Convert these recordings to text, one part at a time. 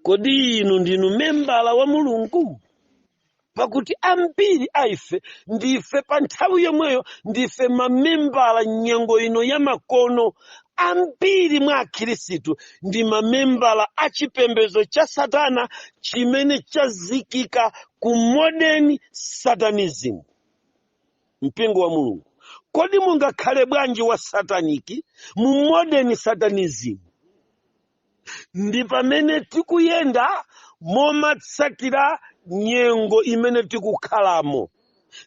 Kodi inu ndinu membala wa Mulungu? Pakuti ambiri aife ndife pa nthawi yomweyo ndife mamembala nyengo ino ya makono. Ambiri mwa akhristu ndi mamembala a chipembedzo cha Satana chimene chazikika ku modern satanism. Mpingo wa Mulungu, kodi mungakhale bwanji wa sataniki mu modern satanism? Ndi pamene tikuyenda momatsatira nyengo imene tikukhalamo,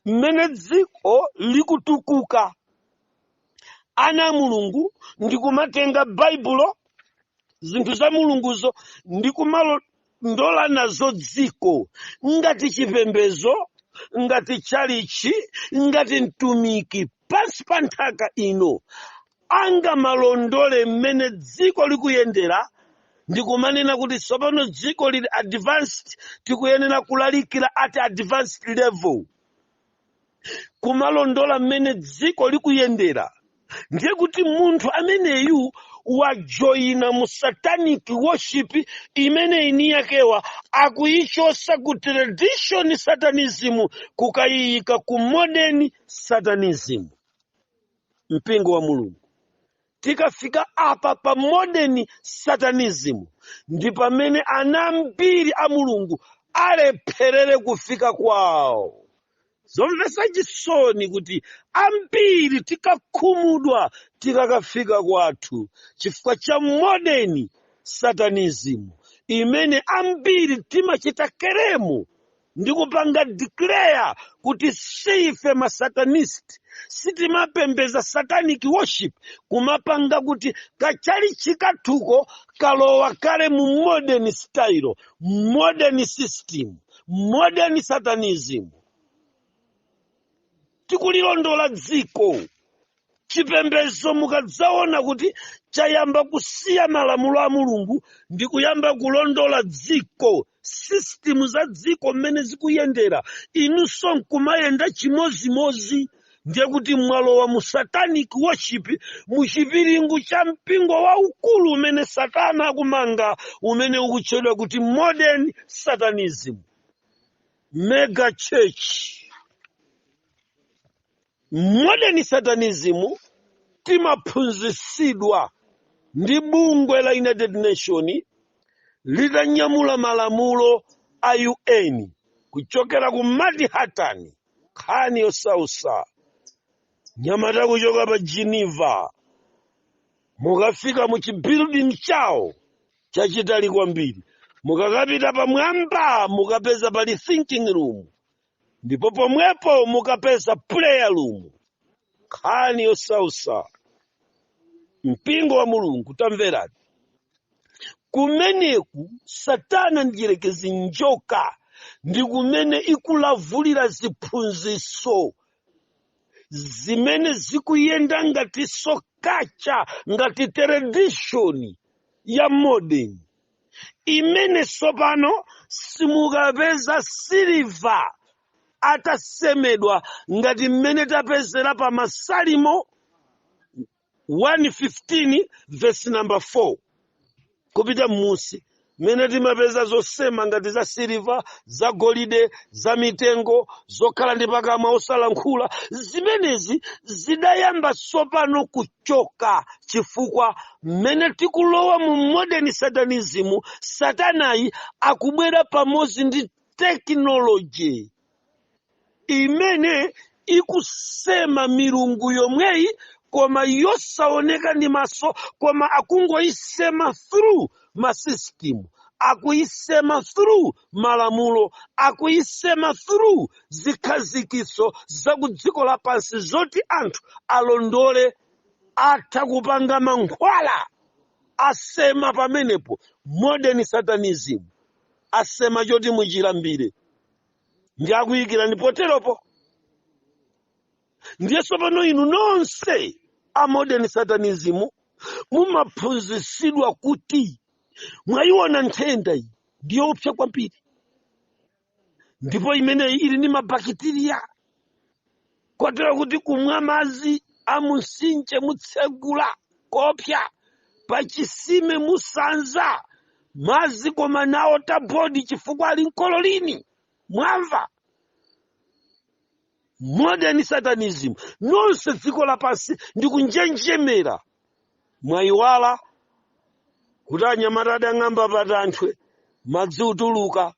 mmene dziko likutukuka. Ana a Mulungu ndikumatenga Baibulo, zinthu za Mulunguzo ndikumalondola nazo dziko, ngati chipembedzo, ngati chalichi, ngati mtumiki pansi pa nthaka ino. Anga malondole mmene dziko likuyendera, ndikumanena kuti tsopano dziko lili advanced, tikuyenera kulalikira at advanced level. Kumalondola mmene dziko likuyendera, ndiye kuti munthu ameneyu wajoyina mu satanic worship imene ini yakewa akuyichosa ku tradition satanism kukayika ku modern satanism. Mpingo wa Mulungu, tikafika apa pa modern satanism ndi pamene anambiri a Mulungu alepherere kufika kwawo. Zomvetsa chisoni kuti ambiri tikakhumudwa tikakafika kwathu chifukwa cha modern satanism imene ambiri timachita keremu ndi kupanga declare kuti sife ma satanist, sitimapembeza satanic worship, kumapanga kuti kachali chikathuko kalowa kale mu modern style, modern system, modern satanism. Tikulilondola dziko, chipembedzo mukadzaona kuti chayamba kusiya malamulo a Mulungu ndi kuyamba kulondola dziko, system za dziko mmene zikuyendera, inunso nkumayenda chimozimozi. Ndiye kuti mwalowa mu satanic worship, mu chipiringu cha mpingo waukulu umene Satana akumanga, umene ukutchedwa kuti modern satanism, mega church. Modern satanism timaphunzitsidwa ndi bungwe la United Nations litanyamula malamulo a UN kuchokera ku Manhattan, nkhani yosausa. Nyamata kuchoka pa Geneva mukafika mu chibuilding chawo chachitali kwambiri, mukakapita pamwamba mukapeza pali thinking room, ndipo pomwepo mukapeza prayer room. Nkhani yosausa. Mpingo wa Mulungu, tamverani, kumeneku Satana ndiyerekezi njoka, ndi kumene ikulavulira ziphunzitso zimene zikuyenda ngati sokacha, ngati tradition ya modern imene sopano simukapeza silver atasemedwa ngati mmene tapezera pa Masalimo 115 verse number 4 kupita musi, mmene timapeza zosema ngati za silver, za golide, za mitengo, zokhala ndi pakamwa osalankhula. Zimenezi zidayamba sopano kuchoka chifukwa mmene tikulowa mu modern satanism, Satanayi akubwera pamodzi ndi technology imene ikusema milungu yomweyi koma yosaoneka ndi maso, koma akungoyisema through ma system, akuyisema through malamulo, akuyisema through zikhazikiso za ku dziko lapansi zoti anthu alondole. Atha kupanga mankhwala, asema pamenepo modern satanism, asema choti muchilambire ndi akuyikira ndi poteropo. Ndiye sopano inu nonse a modern satanism mumaphunzitsidwa kuti mwayiona nthenda iyi ndiyopsa kwambiri, ndipo imeneyi ili ndi mabakitiriya, kotero kuti kumwa madzi a mumtsinje mutsegula kopsa, pa chisime musanza, mazi koma nawo tabodi chifukwa ali mkololini. Mwamva? Modern Satanism. Nonse dziko lapansi ndi kunjenjemera. Mwayiwala kuti anyamata adang'amba patanthwe madzi utuluka,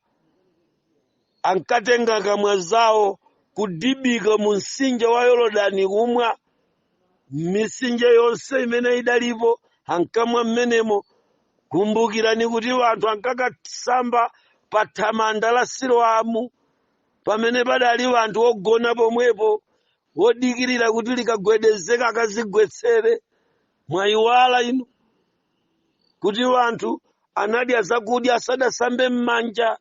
ankatenga kamwa zawo kudibika mu mtsinje wa Yorodani kumwa. Mitsinje yonse imene idalipo ankamwa mmenemo. Kumbukirani kuti anthu ankakasamba pa thamanda la Siloamu pamene padali anthu ogona pomwepo wodikirira kuti likagwedezeka akazigwetsere. Mwayiwala inu kuti anthu anadya zakudya asadasambe m'manja.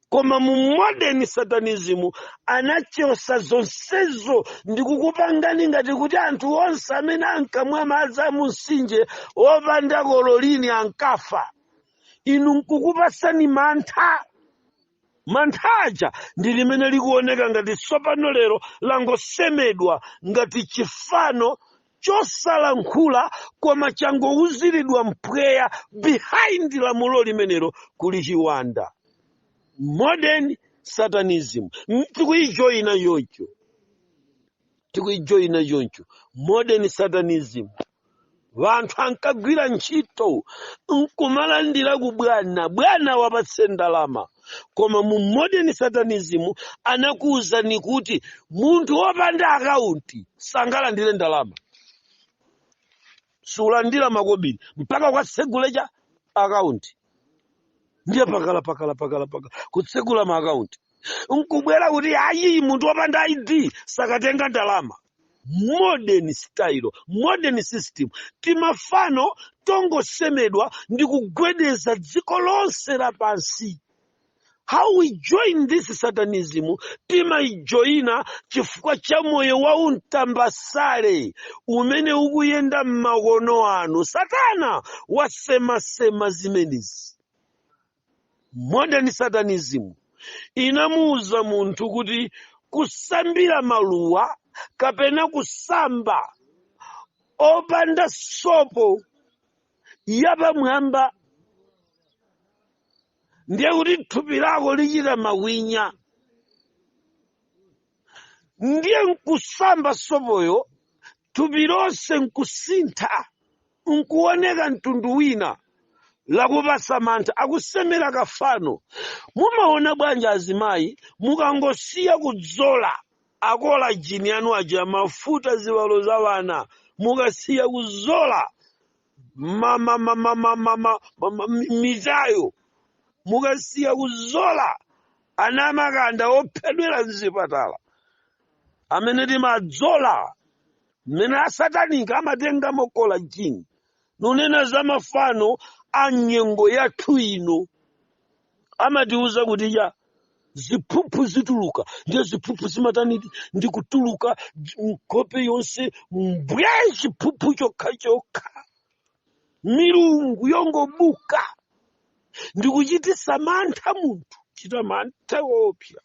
Koma mu modern Satanism anachosa zonsezo ndi kukupangani ngati kuti anthu onse amene ankamwa madzi a mu mtsinje wopanda kololini ankafa. Inu nkukupasani mantha. Mantha aja ndi limene likuoneka ngati tsopano lero langosemedwa ngati chifano chosalankhula koma changouziridwa mpweya. Behind lamulo limenelo kuli chiwanda. Modern Satanism. Tikuijoyina yoncho. Modern Satanism. Vanthu ankagwira ntchito nkumalandira ku bwana wapatse ndalama. Koma mu modern Satanism anakuwuzani kuti munthu wopanda akaunti sangalandire ndalama. Sulandira makobiri mpaka kwatsegule cha akaunti. Ndiye pakala kutsegula ma akaunti. Nkubwera kuti ayi munthu wopanda ID sakatenga ndalama. Modern style, modern system. Timafano tongosemedwa ndi kugwedeza dziko lonse lapansi. How we join this Satanism? Timaijoyina chifukwa cha moyo wa untambasale umene ukuyenda m'makono anu. Satana wasema zimenezi. Modern Satanism inamuuza munthu kuti kusambira maluwa kapena kusamba opanda sopo yapamwamba ndiye kuti thupi lako lichita mawinya. Ndiye nkusamba sopoyo thupi lonse nkusintha, nkuoneka mtundu wina lakupasa mantha. Akusemera kafano. Mumaona bwanji azimayi mukangosiya kudzola akola jini anu aja mafuta ziwalo za wana, mukasiya kuzola mitayo, mukasiya kuzola ana makanda ophedwera mzipatala amene timadzola mmene asatanika amatenga mokola jini. Nunena za mafano anyengo yathu ino amatiuza kuti ya ziphuphu zituluka. Ndiye ziphuphu zimataniti ndi kutuluka nkhope yonse mbwe chiphuphu chokha. Milungu yongobuka ndi kuchitisa mantha munthu. Chita mantha wopya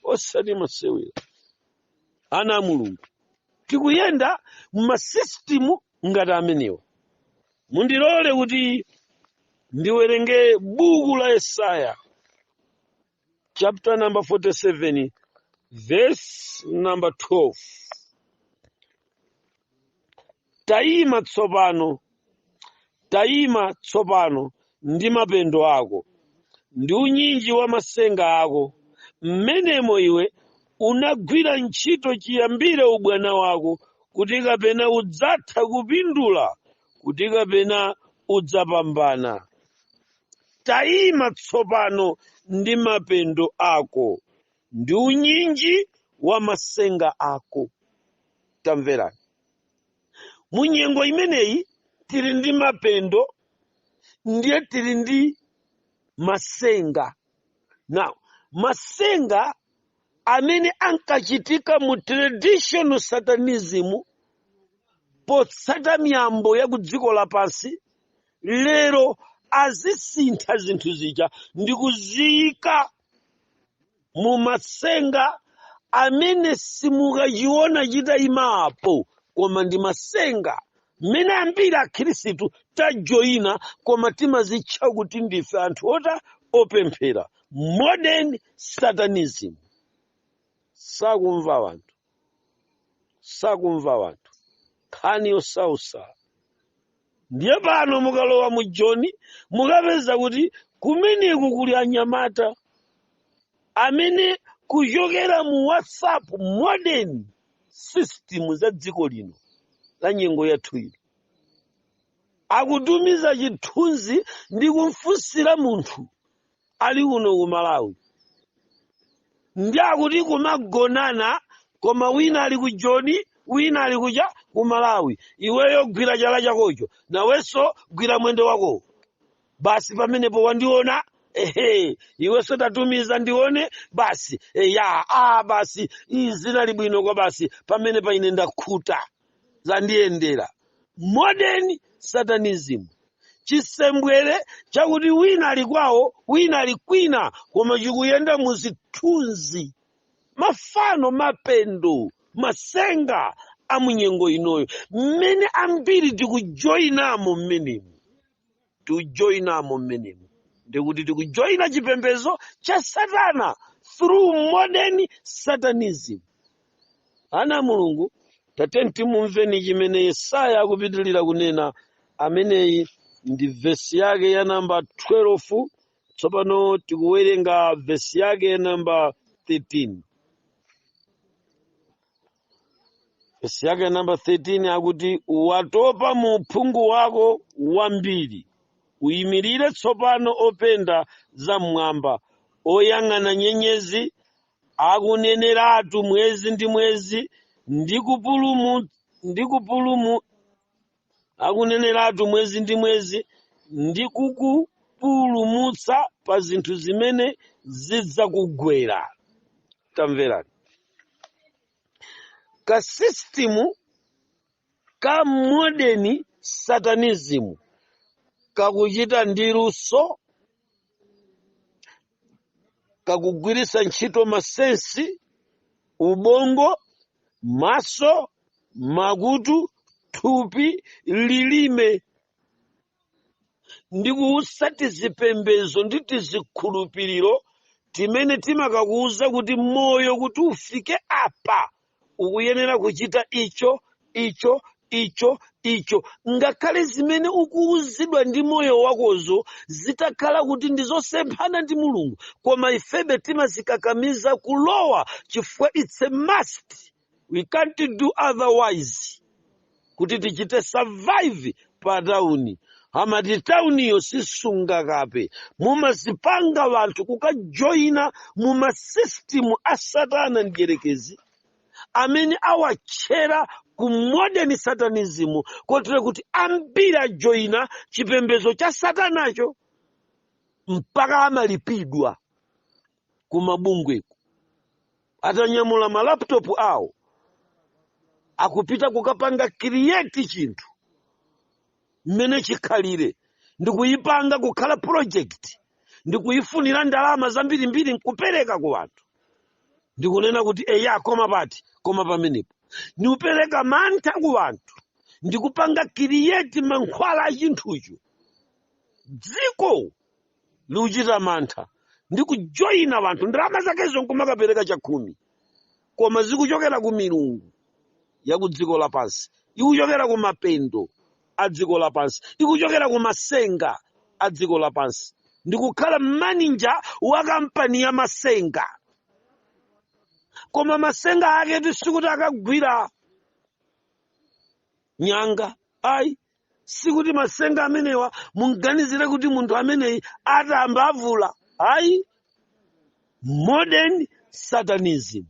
osati masewera. Ana Mulungu tikuyenda mmasystem ngati amenewa. Mundilole kuti ndiwerenge buku la Yesaya chapter number 47 verse number 12. Tayima tsopano ndi mapendo ako ndi unyinji wa masenga ako, mmenemo iwe unagwira ntchito chiyambire ubwana wako, kuti kapena udzatha kupindula, kuti kapena udzapambana. Tayima tsopano ndi mapendo ako ndi unyinji wa masenga ako. Tamverani. Munyengo imeneyi tili ndi mapendo ndiye tili ndi masenga. Now, masenga amene ankachitika mu traditional Satanism potsata miyambo ya ku dziko lapansi, lero azisintha zinthu zija ndi kuziyika mu masenga amene simukachiona chitayimapo, koma ndi masenga mmene ambiri akhristu tajoyina koma timazitcha kuti ndife anthu opemphera. Modern Satanism. Sakumva wanthu nkhani yosausa. Ndiye pano mukalowa mu John mukapeza kuti kumeneku kuli anyamata amene kuchokera mu WhatsApp modern system za dziko lino la nyengo yathu ino akutumiza chithunzi ndi kumfunsira munthu ali kuno ku Malawi, ndi akuti kumagonana koma wina ali ku John wina ali kuja ku Malawi. Iweyo gwira chala chakocho nawenso gwira mwendo wako. Basi pamenepo wandiona iwenso tatumiza ndione basi basi zinali bwino kwa basi pamene paine ndakhuta zandiyendera. Modern Satanism. Chisembwere chakuti wina ali kwawo wina ali kwina koma chikuyenda muzithunzi, mafano, mapendo, masenga amunyengo inoyo mmene ambiri tikujoyinamo mmenemu. Ndikuti tikujoyina chipembedzo cha Satana through modern Satanism. Ana Mulungu, tateni timumveni chimene Yesaya akupitilira kunena. Ameneyi ndi vesi yake ya namba 12. Tsopano tikuwerenga vesi yake ya namba 13. Vesi yake ya namba 13 akuti watopa mu uphungu wako wambiri, uyimirire tsopano openda za mmwamba, oyang'ana nyenyezi, akuneneratu mwezi ndi mwezi, akuneneratu mwezi ndi mwezi, ndi kukupulumutsa pa zinthu zimene zidzakugwera. Tamverani. Ka system ka modern Satanism kakuchita ndi luso, kakugwiritsa ntchito masensi, ubongo, maso, makutu, thupi, lilime, ndi kuwusati zipembedzo ndi tizikhulupiriro timene timakakuwuza kuti moyo kuti ufike apa ukuyenera kuchita icho, ngakhale zimene ukuwuzidwa ndi moyo wakozo zitakhala kuti ndizosemphana ndi Mulungu, koma ifebe timazikakamiza kulowa chifukwa it's a must. We can't do otherwise kuti tichite survive pa tauni. Amati tauniyo sisunga kape. Mumazipanga vanthu kukajoyina mumasystem a Satana ndiyerekezi amene awatchera ku modern Satanism, kotero kuti ambiri ajoyina chipembedzo cha Satanacho mpaka amalipidwa ku mabungweku. Atanyamula malaptop awo akupita kukapanga create chinthu mmene chikhalire, ndikuyipanga kukhala project, ndikuyifunira ndalama zambirimbiri nkupereka ku wanthu. Ndikunena kuti koma pati koma pamenepo ndiupereka mantha ku wanthu, ndikupanga create mankhwala a chinthucho, dziko liuchita mantha, ndikujoyina wanthu ndalama zakezo nkumakapereka chakhumi, koma zikuchokera ku milungu ya ku dziko lapansi, ikuchokera ku mapendo a dziko lapansi, ikuchokera ku masenga a dziko lapansi. Ndikukhala manager wa kampani ya masenga, koma masenga ake tisikuti akagwira nyanga. Sikuti masenga amenewa munganizire kuti munthu ameneyi atamba avula. Modern Satanism.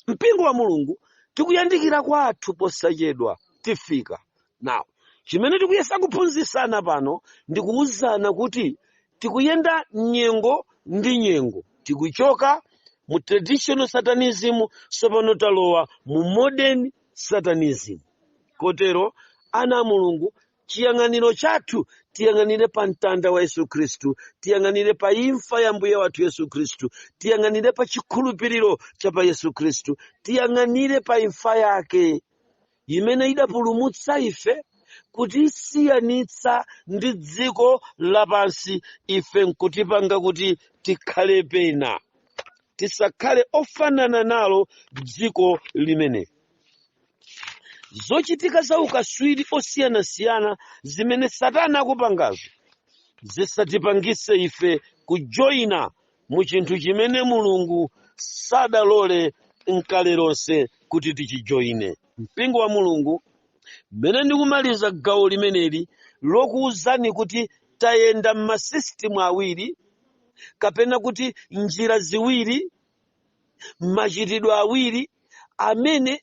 Mpingo wa Mulungu tikuyandikira kwathu posachedwa tifika. Now, chimene tikuyesa kuphunzitsana pano ndikuwuzana kuti tikuyenda nyengo ndi nyengo, tikuchoka mu traditional Satanism sopano talowa mu modern Satanism. Kotero ana Mulungu, chiyang'aniro chathu tiyang'anire pa mtanda wa Yesu Khristu, tiyang'anire pa imfa ya mbuye wathu Yesu Khristu, tiyang'anire pa chikhulupiriro cha pa Yesu Khristu, tiyang'anire pa imfa yake imene idapulumutsa ife kutisiyanitsa ndi dziko lapansi, ife nkutipanga kuti tikhale pena, tisakhale ofanana nalo dziko limene. Zochitika za ukaswiri osiyanasiyana zimene Satana akupangazo zisatipangise ife kujoyina mu chinthu chimene Mulungu sadalole nkale lonse kuti tichijoyine. Mpingo wa Mulungu, mmene ndikumaliza gawo limeneli lokuwuzani kuti tayenda m'masisitimu awiri kapena kuti njira ziwiri, machitidwe awiri amene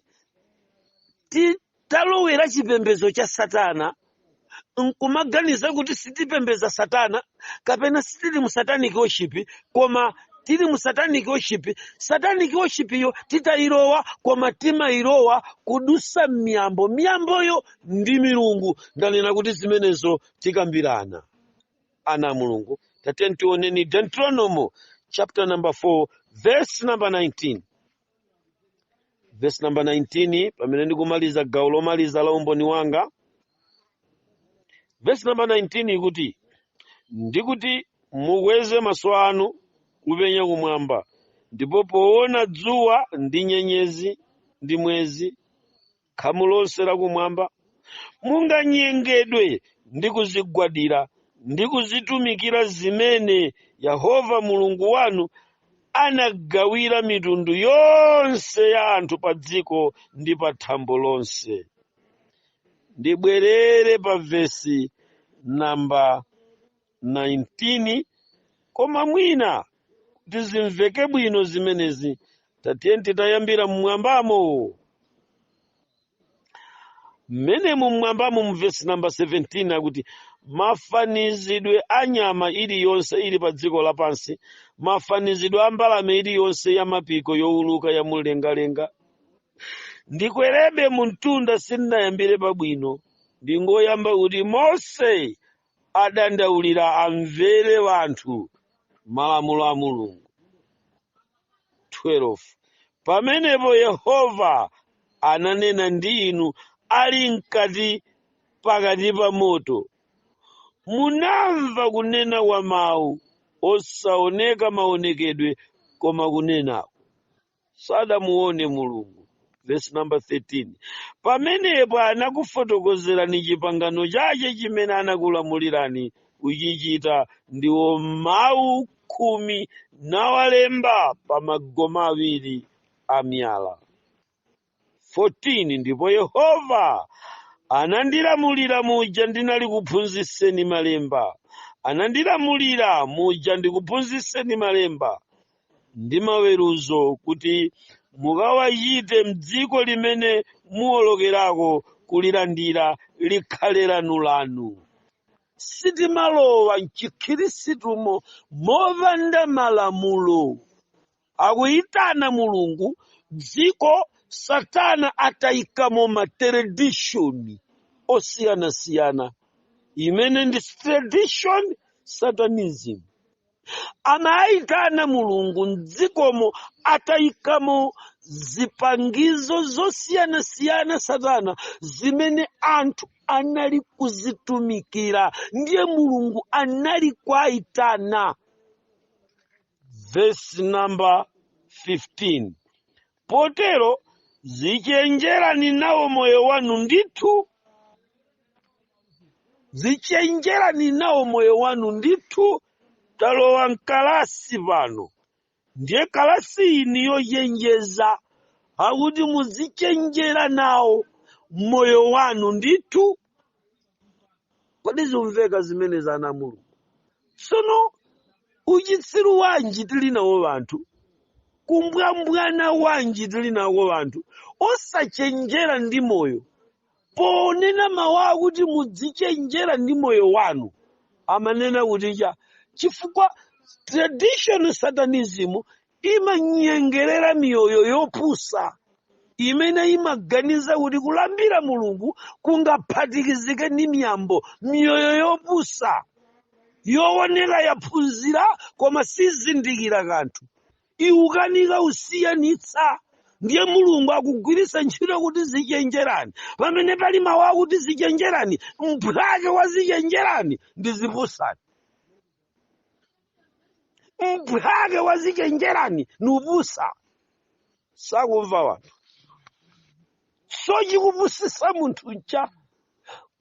talowera chipembedzo cha Satana, nkumaganiza kuti sitipembeza Satana kapena sitili mu satanic worship, koma tili mu satanic worship. Satanic worship yo titayilowa, koma timayilowa kudusa miyamboyo ndi milungu. Ndanena kuti zimenezo tikambirana ana Mulungu. Tateni tioneni Deuteronomy chapter number 4 verse number 19. Verse number 19, pamene ndikumaliza gawo lomaliza la umboni wanga. Verse number 19 ikuti, ndikuti mukweze maso anu kupenya kumwamba, ndipo poona dzuwa ndi nyenyezi ndi mwezi, khamu lonse la kumwamba, munganyengedwe ndi kuzigwadira ndi kuzitumikira zimene Yehova Mulungu wanu anagawira mitundu yonse ya anthu pa dziko ndi pa thambo lonse. Ndibwerere pa vesi namba 19, koma mwina kuti zimveke bwino zimenezi, tatiyeni titayambira mmwambamo. Mmene mmwambamo mu vesi namba 17 akuti, mafanizidwe a nyama iliyonse ili pa dziko lapansi, mafanizidwe a mbalame iliyonse ya mapiko yowuluka ya mulengalenga. Ndikwerebe mu mtunda sindinayambire pabwino, ndingoyamba kuti Mose adandaulira amvere wanthu malamulo a Mulungu. 12. Pamenepo Yehova ananena ndi inu ali mkati pakati pa moto. Munamva kunena kwa mawu osaoneka maonekedwe, koma kunenawo sadamuone Mulungu. Verse number 13. Pamenepo anakufotokozerani chipangano chake chimene anakulamulirani kuchichita, ndiwo mawu 10 nawalemba pa magoma awiri a miyala. 14. Ndipo Yehova anandilamulira muja ndinali kuphunzitseni malemba, anandilamulira muja ndikuphunzitseni malemba ndi maweruzo, kuti mukawachite m'dziko limene muwolokerako kulilandira likhale lanu. Sitimalowa m'chikhristumo mopanda malamulo. Akuyitana Mulungu dziko, Satana atayikamo ma tradition osiyanasiyana, imene ndi tradition satanism. Amayitana Mulungu mdzikomo atayikamo zipangizo zosiyanasiyana Satana, zimene anthu anali kuzitumikira, ndiye Mulungu anali kwayitana. Verse number 15. Potero zichenjerani nawo moyo wanu ndithu, zichenjerani nawo moyo wanu ndithu. Talowa mkalasi pano, ndiye kalasi ini yochenjeza, akuti muzichenjera nawo moyo wanu ndithu. Kodi zimveka zimene zana Mulungu? Sono uchitsiru wanji tili nawo wanthu, kumbwambwana wanji tili nawo wanthu osachenjera ndi moyo. Ponena mawu akuti muzichenjera ndi moyo wanu, amanena kuti chifukwa tradition satanism imanyengerera miyoyo yopusa, imene imaganiza kuti kulambira Mulungu kungaphatikizike ndi miyambo. Miyoyo yopusa yooneka yaphunzira koma sizindikira kanthu, iwukanika usiyanitsa ndiye mulungu akugwiritsa ntchito kuti zichenjerani. Pamene pali mawu akuti zichenjerani, mphwake wa zichenjerani ndi zipusani. Mphwake wa zichenjerani ni upusa. Sakumva wanthu. So chikupusisa munthu ncha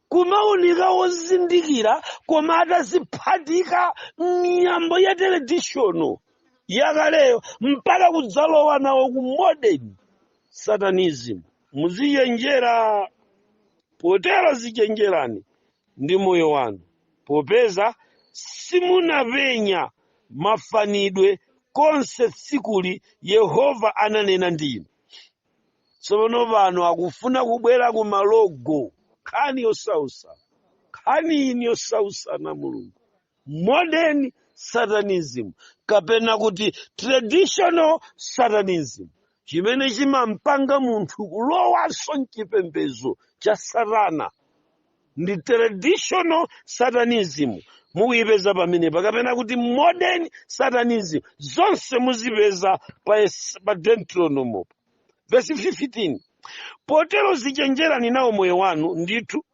kumaunika wozindikira koma ataziphatika miyambo ya teledishono yakaleyo mpaka kudzalowa nawo ku modern satanism. Muzichenjera, potero zichenjerani ndi moyo wanu, popeza simunapenya mafanidwe konse tsikuli Yehova ananena ndinu. Tsono pano akufuna kubwera ku malogo, khani yosausa, khani ini yosausa na mulungu. Modern satanism kapena kuti traditional satanism, chimene chimampanga munthu kulowanso mchipembedzo cha Satana, ndi traditional satanism. Mukuyipeza pamenepa, kapena kuti modern satanism, zonse muzipeza pa Deuteronomy verse 15. Potero zichenjerani nawo moyo wanu ndithu,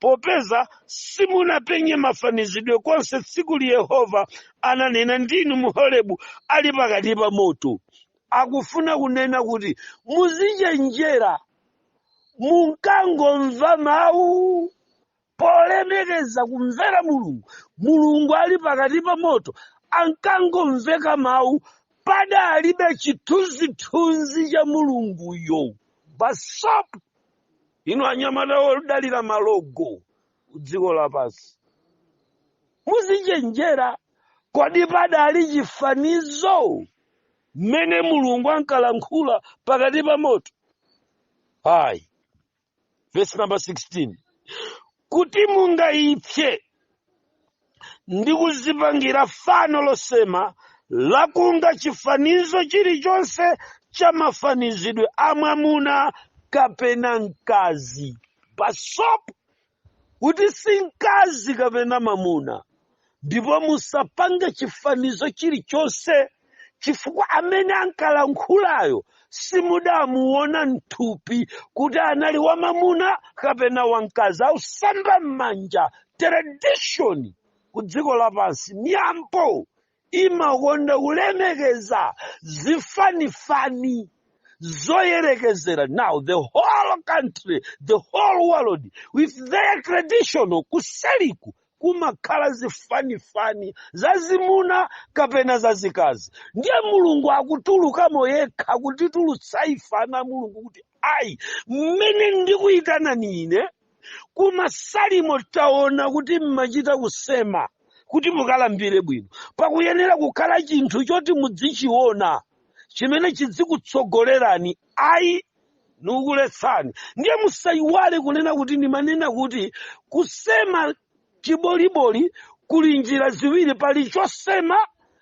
popeza simunapenye mafanizidwe konse tsiku li Yehova ananena ndinu mu Horebu ali pakati pa moto. Akufuna kunena kuti muzichenjera munkangomva mawu polemekeza kumvera mulungu. Mulungu ali pakati pa moto ankangomveka mawu padalibe chithunzithunzi cha mulunguyo. Basopo ino anyamata odalira malogo kudziko lapansi. Muzichenjera, kodi padali chifanizo mmene mulungu ankalankhula pakati pa moto? Hayi. Verse number 16. Kuti mungayipse ndi kuzipangira fano losema lakunga chifanizo chilichonse cha mafanizidwe amwamuna kapena mkazi. Basopo kuti si mkazi kapena mamuna. Ndipo musapange chifanizo chilichonse, chifukwa amene ankalankhulayo simudamuona mthupi kuti anali wa mamuna kapena wa mkazi. Ausamba m'manja. Tradition kudziko lapansi miyambo imakonda kulemekeza zifanifani zoyerekezera. Now the whole country, the whole world with their traditional kuseliku kumakhala zifanifani zazimuna kapena zazikazi. Ndiye mulungu akutulukamo yekha kutitulutsa ifana mulungu kuti ayi mmene ndikuyitana nine kumasalimo taona kuti mmachita kusema kuti mukalambire bwino. Pakuyenera kukhala chinthu choti mudzichiona chimene chidzikutsogolerani. Ayi nukuletsani. Ndiye musayiwale kunena kuti ndimanena kuti kusema chiboliboli kuli njira ziwiri. Pali chosema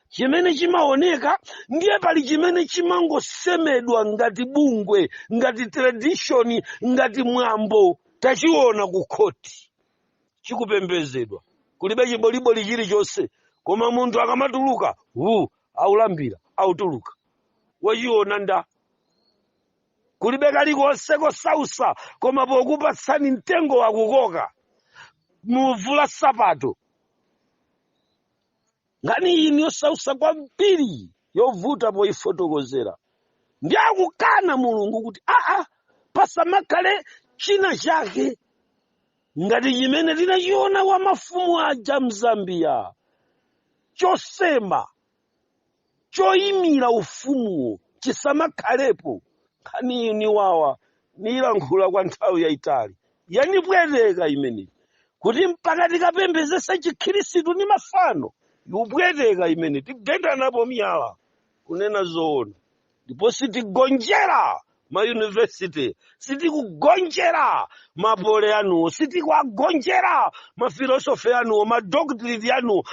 chimene chimaoneka, ndiye pali chimene chimangosemedwa ngati bungwe, ngati tradition, ngati mwambo. Tachiona ku khoti chikupembezedwa. Kulibe chiboliboli chilichonse, koma munthu akamatuluka aulambira autuluka. Wachiona nda. Kulibe kalikonse kosausa, koma pokupatsani mtengo wakukoka muvula sapato. Ngani iyi yosausa kwambiri yovuta poifotokozera. Ndiye akukana mulungu kuti pasamakhale china chake ngati chimene tinachiona wa mafumu aja mZambia, chosema choyimira ufumuwo chisamakhalepo. Khani ini wawa nilankhula kwa nthawi yayitali yanipweteka imene kuti mpaka tikapembedzesa chikhirisitu ni mafano yupweteka imene tigenda napo miyala kunena zoona. Ndipo sitigonjera mayunivesity, sitikugonjera mapole anuwo, sitikuagonjera mafilosofi anuwo, madoctrine anuwo,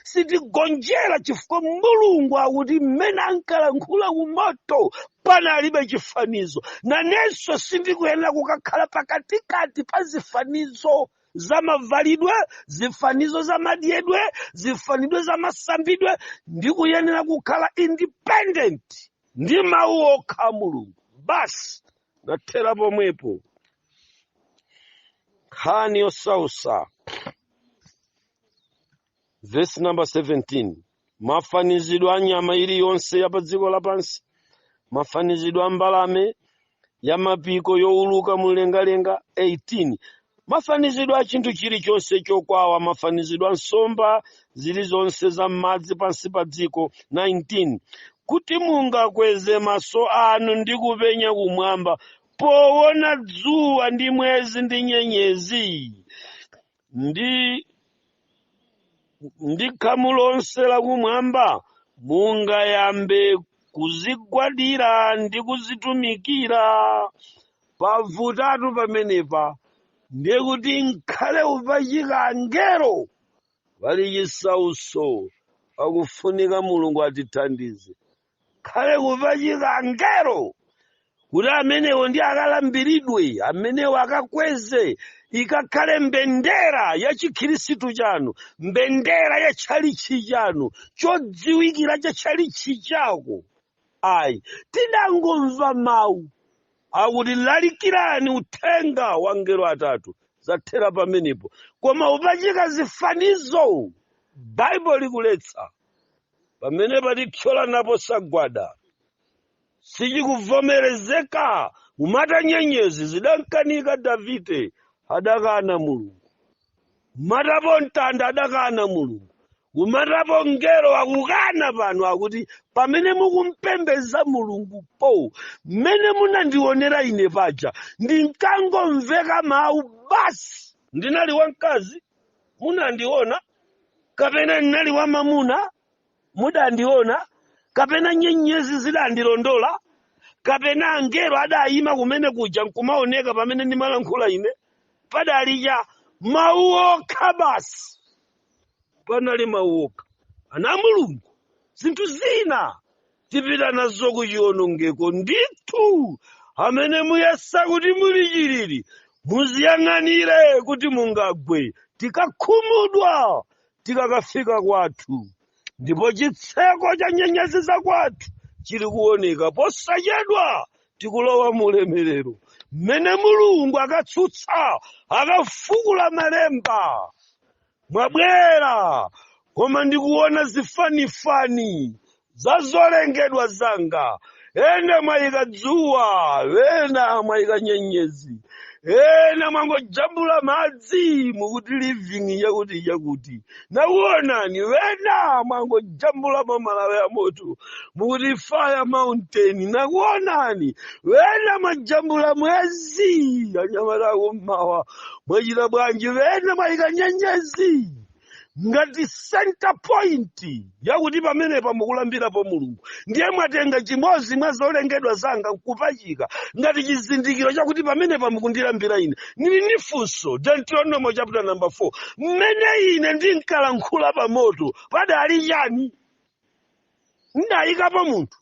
sitigonjera chifukwa mulungu akuti mmene ankalankhula kumoto panalibe chifanizo. Nanenso sindikuyenera kukakhala pakatikati pa zifanizo za mavalidwe, zifanizo za madyedwe, zifanidwe za masambidwe. Ndikuyenera kukhala independent ndi mawu okha mulungu. basi nathera pomwepo. Nkhani yosausa. Verse number 17. Mafanizidwe a nyama iliyonse ya pa dziko lapansi, mafanizidwe a mbalame ya mapiko yowuluka mumlengalenga. 18. Mafanizidwe a chinthu chilichonse chokwawa, mafanizidwe a nsomba zilizonse za m'madzi pansi pa dziko. 19. Kuti mungakweze maso anu ndi kupenya kumwamba, poona dzuwa ndi mwezi ndi nyenyezi ndi khamu lonse la kumwamba, mungayambe kuzigwadira ndi kuzitumikira. Pavutatu pamenepa ndiye kuti nkhale upachika angelo pali chisauso, akufunika Mulungu atithandize. Khale kupachika angelo kuti amenewo ndi akalambiridwe, amenewo akakweze, ikakhale mbendera ya chikhirisitu chanu, mbendera ya tchalichi chanu, chodziwikira cha tchalichi chako. Ayi, tidangomva mawu akuti lalikirani uthenga wa angelo atatu, zathera pamenepo. Koma upachika zifanizo, Bible likuletsa pamenepa tithyola napo sagwada. Sichikuvomerezeka. Umata nyenyezi zidankanika Davide, adakana Mulungu. Umatapo mtanda, adakana Mulungu. Umatapo ngelo, akukana pano akuti pamene mukumpembeza Mulungu po, mmene munandionera ine paja, ndinkangomveka mawu basi. Ndinali wamkazi, munandiona. Kapena ndinali wamamuna, mudandiona. Kapena nyenyezi zidandilondola. Kapena angelo adayima kumene kuja nkumaoneka pamene ndimalankhula ine. Padalija mawu okha basi. Panali mawu okha. Ana Mulungu, zinthu zina tipita nazo kuchiwonongeko ndithu. Amene muyesa kuti muli chilili, muziyang'anire kuti mungagwe. Tikakhumudwa tikakafika kwathu, ndipo chitseko cha nyenyezi za kwathu chili kuoneka. Posachedwa tikulowa mu ulemerero, mmene Mulungu akatsutsa, akafukula malemba. Mwabwera, koma ndikuona zifanifani za zolengedwa zanga. Ena mwayika dzuwa, ena mwayika nyenyezi, ena mwangojambula madzi mukuti living yakuti. Nauonani, ena mwangojambula mamalawi ya moto mukuti fire mountain. Nakuonani, ena mwajambula mwezi anyamata kummawa. Mwachita bwanji, ena mwayika nyenyezi ngati center point yakuti pamenepa mukulambirapo Mulungu. Ndiye mwatenga chimodzi mwa zolengedwa zanga kupachika ngati chizindikiro chakuti pamenepa mukundilambira ine. Nili ndi funso, Deuteronomy chapter number 4. Mmene ine ndinkalankhula pa moto, padali chani? Ndayikapo munthu?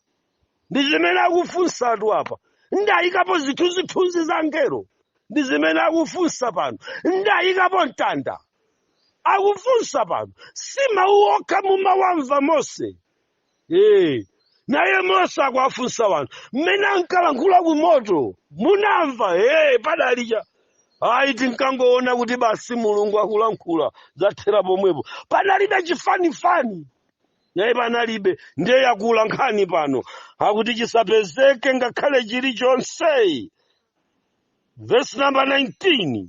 Ndi zimene akufunsatu apa. Ndayikapo zithunzi za angelo? Ndi zimene akufunsa pano. Ndayikapo mtanda? Akufunsa pano. Si mawu okha mumawamva Mose. Naye Mose akuwafunsa wanthu. Mmene ankalankhula ku moto, munamva? Padalija. Ayi, tinkangoona kuti basi Mulungu akulankhula, zathera pomwepo. Panalibe chifanifani. Naye panalibe. Ndiye yakula nkhani pano akuti chisapezeke ngakhale chilichonse. Verse number 19.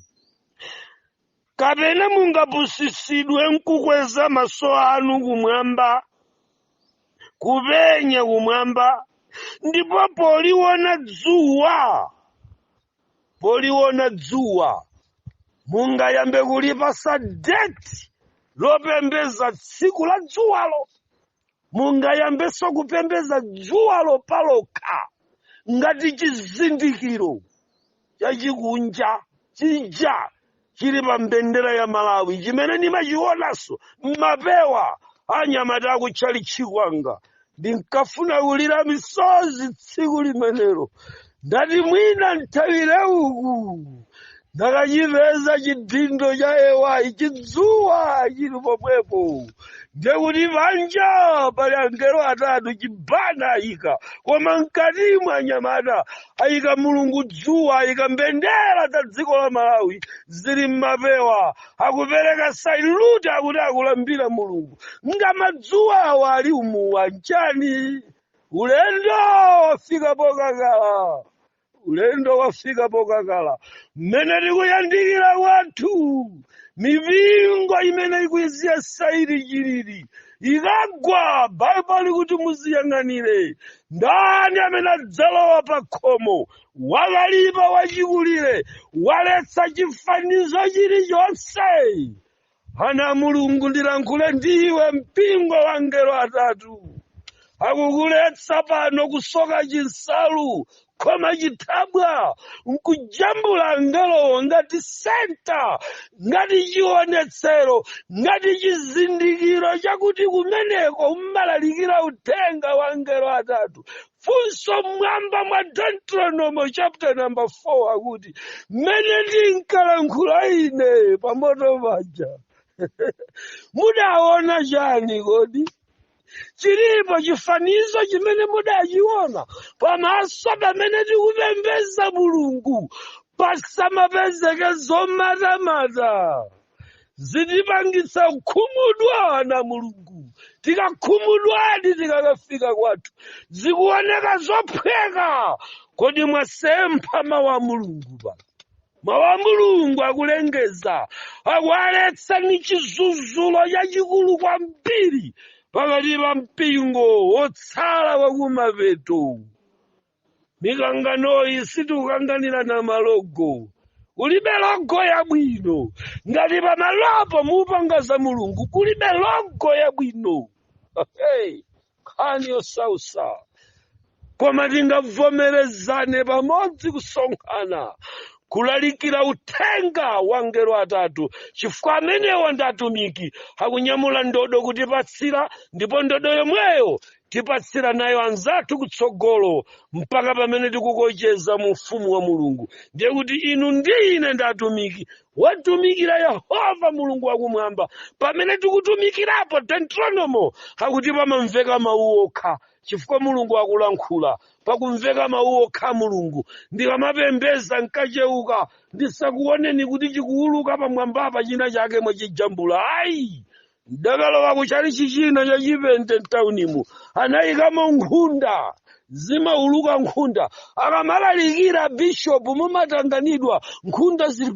Kapena mungapusisidwe nkukweza maso anu kumwamba, kupenya kumwamba, ndipo poliona dzuwa, mungayambe kulipasa deti lopembeza tsiku la dzuwalo. Mungayambeso kupembeza dzuwalo palokha ngati chizindikiro chachikunja chija chili pa mbendera ya Malawi, chimene ndimachionaso m'mapewa anyamata akutchalichi kwanga. Ndinkafuna kulira misozi tsiku limenelo, ndati mwina nthawire uku ndakachipeza chidindo cha ewa chidzuwa chili pomwepo. Ndekuti panja pali angelo atatu chibana ayika, koma mkati mwa anyamata ayika Mulungu dzuwa, ayika mbendera za dziko la Malawi zili mmapewa, akupereka saluti akuti akulambira Mulungu. Ngamadzuwa awa ali umuwa nchani? Ulendo wafika pokakala. Ulendo wafika pokakala. Mmene tikuyandikira wathu, mipingo imene ikuiziya sairi chilili ikagwa, Baibulo kuti muziyang'anire. Ndani amene adzalowa pa khomo, wakalipa wachikulire, waletsa chifanizo chilichonse. Ana Mulungu ndilankhule ndiwe, mpingo wa angelo atatu akukuletsa pano kusoka chinsalu, koma chithabwa nkujambula angelo ngati senta, ngati chionetsero, ngati chizindikiro chakuti kumeneko mmalalikira uthenga wa angelo atatu. Funso mwamba mwa Deuteronomy chapter number 4 akuti mmene ndinkalankhula ine pamoto paja mudaona chani kodi? Chilipo chifanizo chimene mudachiona pamaso pamene tikupembedza Mulungu, pasamapezeke zomatamata. Zitipangitsa kukhumudwa na Mulungu. Tikakhumudwadi tikakafika kwathu, zikuoneka zophweka. Kodi mwasempha mawu a Mulungu pa? Mawu a Mulungu akulengeza, akualetsa ni chizuzulo chachikulu kwambiri pakati pa mpingo wotsala wakumapeto. Mikanganoyi sitikukanganira na malogo. Kulibe logo yabwino. Ngati pa malopo mupanga za Mulungu, kulibe logo yabwino. Hey, kani osausa. Koma tingavomerezane pamodzi kusonkhana kulalikira uthenga wa angelo atatu, chifukwa amenewo ndi atumiki akunyamula ndodo kutipatsira, ndipo ndodo yomweyo tipatsira nayo anzathu kutsogolo mpaka pamene tikukocheza mu ufumu wa Mulungu. Ndiye kuti inu ndi ine ndi atumiki watumikira Yehova Mulungu wakumwamba. Pamene tikutumikirapo Deuteronomy akuti pamamveka mawu okha, chifukwa Mulungu akulankhula. Pakumveka mawu okha Mulungu, ndikamapembedza nkacheuka, ndisakuoneni kuti chikuuluka pamwambapa china chake mwachijambula. Ayi, ndakalowa kuchali chichina cha chipente mtaunimu, anayikamo nkhunda, zimauluka nkhunda. Akamalalikira bishopu mumatanganidwa, nkhunda zili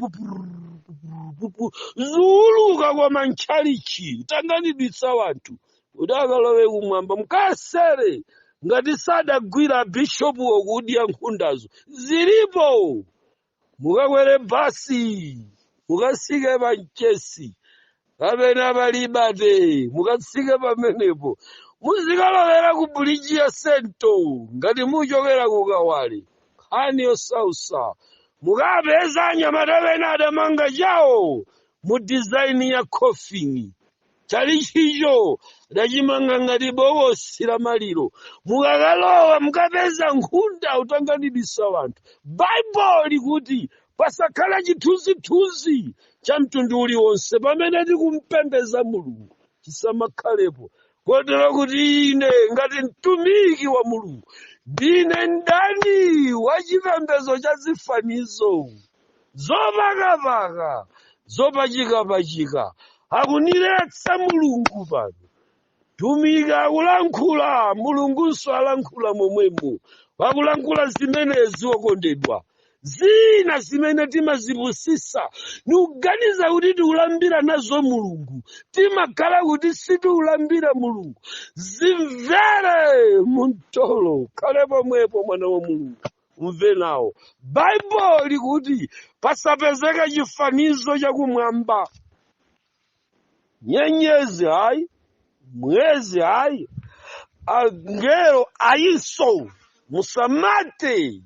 ziuluka kwa manchalichi, tanganidwitsa wanthu. Udakalowe kumwamba mkasere, ngati sadagwira bishopu okudya nkhundazo. Zilipo. Mukakwere basi, mukasike panchesi, kapena palibate, mukatsike pamenepo. Muzikalowera ku buliji ya Sento, ngati muchokera kukawale. Kani osausa. Mukapeza anyamata pena adamanga chawo mu design ya coffin. Chali chicho dachimanga ngati bokosi la maliro. Mukakalowa mukapeza nkhunda utanganidwitsa wanthu. Baibulo likuti pasakhala chithunzithunzi cha mtundu uliwonse pamene tikumpembedza Mulungu, chisamakhalepo. Kotero kuti ine ngati mtumiki wa Mulungu ndine ndani wa chipembedzo cha zifanizo zopakapaka, zopachikapachika. Akuniletsa Mulungu pano. Tumika akulankhula, Mulungunso alankhula momwemo. Wakulankhula zimenezi wokondedwa. Zina zimene timazipusisa nikuganiza kuti tikulambira nazo Mulungu, timakhala kuti sitikulambira Mulungu. Zimvere muntolo, khale pomwepo mwana wa Mulungu, umve nawo. Baibulo likuti pasapezeka chifanizo chakumwamba, nyenyezi hayi, mwezi hayi, angelo ayinso, musamate.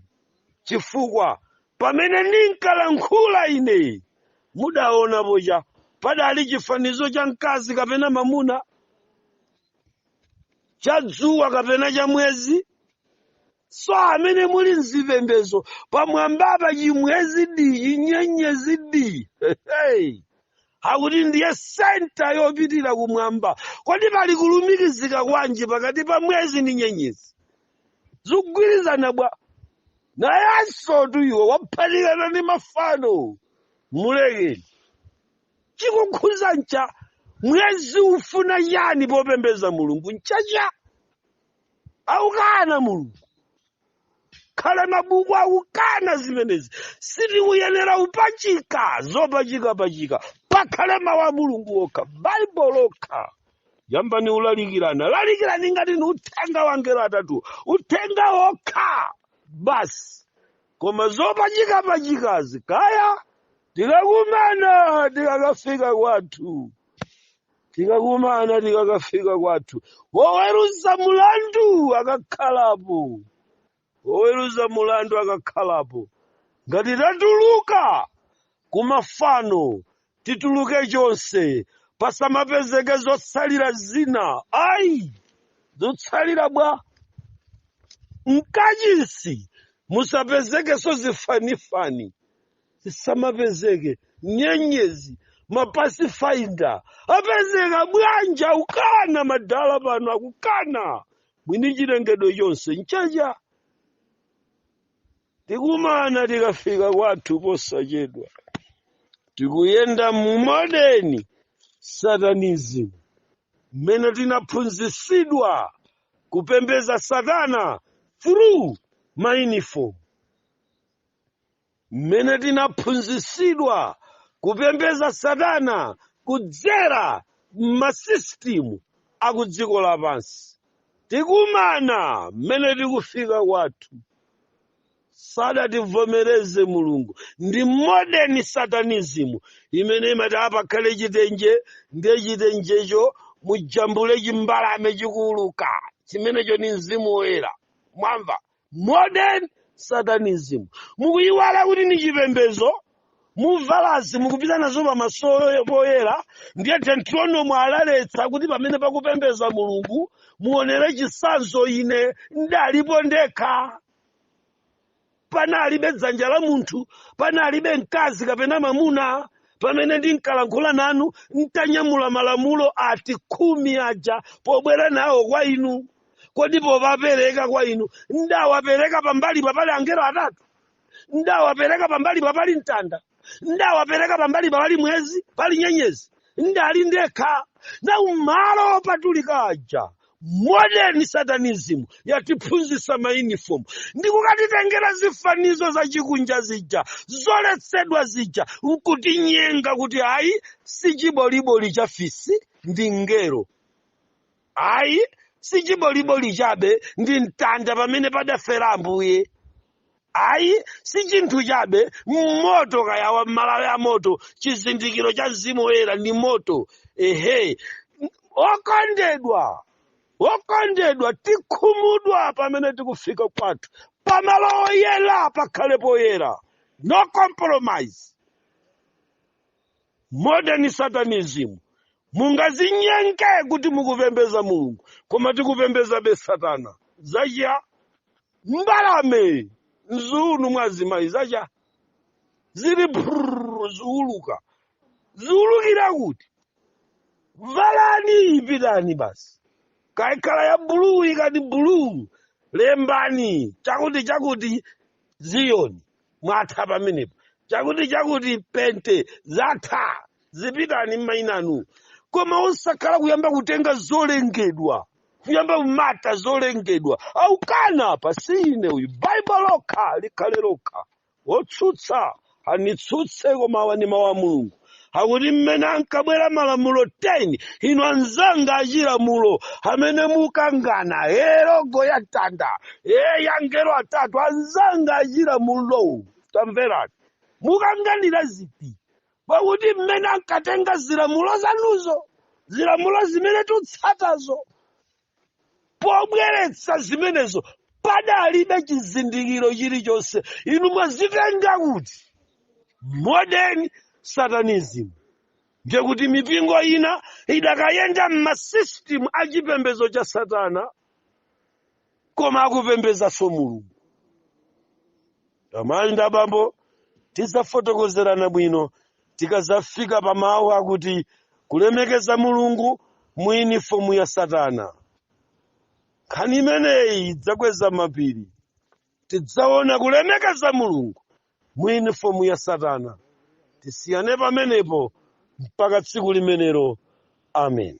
Chifukwa pamene ndinkalankhula ine, mudaona boja padali chifanizo cha mkazi kapena mamuna, cha dzuwa kapena cha mwezi, So amene muli mzipembezo pamwambapa chimwezi di chinyenyezi di hey. Akuti ndiye senta yopitira kumwamba. Kodi pali kulumikizika kwanji pakati pa mwezi ndi nyenyezi? Zikugwirizana bwa. Nayenso iwe waphatikana ndi mafano. Mulekeni. Chikukhuza ncha mwezi ufuna yani popembeza Mulungu? Nchacha aukana Mulungu. Khala mabuku akukana zimenezi. Sitikuyenera upachika zopachika pakhale mawu a Mulungu okha, Bible okha. Yambani ulalikirana, lalikirani ngati ni uthenga wa angelo atatu, uthenga okha basi. Koma zopachikazi kaya tikakumana tikakafika kwathu. Woweruza mulandu akakhalapo. Ngati tatuluka kumafano tituluke chonse, pasamapezeke zotsalira zina. Ayi, zotsalira bwa. Mkachisi musapezeke so zifanifani. Zisamapezeke nyenyezi, mapasifainda apezeka bwanja ukana madala pano akukana. Mwini chilengedwe chonse nchacha. Tikumana tikafika kwathu posachedwa. Tikuyenda mu modern satanism. Mmene tinaphunzitsidwa kupembeza Satana through my uniform. Mmene tinaphunzitsidwa kupembeza Satana kudzera masystem akudziko lapansi. Tikumana mmene tikufika kwathu. Sada tivomereze Mulungu. Ndi modern satanism imene imati apakhale chitenje ndiye chitenjecho mujambule chimbalame chikuuluka chimenecho ni mzimu woyera. Mwamva? Modern satanism. Mukuyiwala kuti ni chipembezo, muvalasi mukupita nazo pamaso poyera, ndiye Deuteronomy alaletsa kuti pamene pakupembeza Mulungu muonere chisanzo ine ndalipo ndekha. Panalibe dzanja la munthu, panalibe mkazi kapena mamuna, pamene ndinkalankhula nanu ntanyamula malamulo ati 10 aja pobwera nawo kwa inu. Kodi powapereka kwa inu ndawapereka pambali papali angelo atatu? Ndawapereka pambali papali mtanda? Ndawapereka pambali papali mwezi pali nyenyezi? Ndali ndekha. Na umalo opatulika aja modern satanism yatiphunzitsa ma uniform. Ndikukatitengera zifanizo za chikunja zija, zoletsedwa zija, nkutinyenga kuti ayi si chiboliboli cha fisi ndi ngelo. Ayi si chiboliboli chabe ndi mtanda pamene padafera Ambuye. Ayi si chinthu chabe moto kayawa m'malawi a moto, chizindikiro cha mzimu woyera ndi moto. Ehe, okondedwa tikhumudwa pamene tikufika kwathu. Pamalo oyera pakhale poyera. No compromise. Modern satanism. Mungazinyenke kuti mukupembeza Mulungu, koma tikupembeza be Satana. Zaja mbalame nzunu mwazimayi zaja zili zuuluka. Zuulukira kuti valani pitani basi. Kaikala ya blue ikati blue lembani chakuti Zion mwatha pamenepo. Chakuti pente zatha zipitani mainanu. Koma usakhala kuyamba kutenga zolengedwa, kuyamba umata zolengedwa. Aukana pasine uyu Bible lokha likhale lokha. Otsutsa anitsutse koma wani mawa Mulungu. Hakuti mmene ankabwera malamulo 10 ino anzanga achilamulo amene mukangana erogo ya tanda yangelo atatu anzanga achilamulo. Tamverani mukanganira zipi? Pakuti mmene ankatenga zilamulo zanuzo, zilamulo zimene tutsatazo, pobweretsa zimenezo padalibe chizindikiro chilichonse. Inu mwazitenga kuti modern satanism. Ndekuti mipingo ina idakayenda m'masystem achipembezo cha Satana, koma akupembedzanso Mulungu. Amayi ndi abambo, tidzafotokozerana bwino tikazafika pa mawu akuti kulemekeza Mulungu mu yunifomu ya Satana. Nkhani imeneyi idzakweza mapiri. Tidzaona kulemekeza Mulungu mu yunifomu ya Satana. Tisiyane pamenepo mpaka tsiku limenelo. Amen.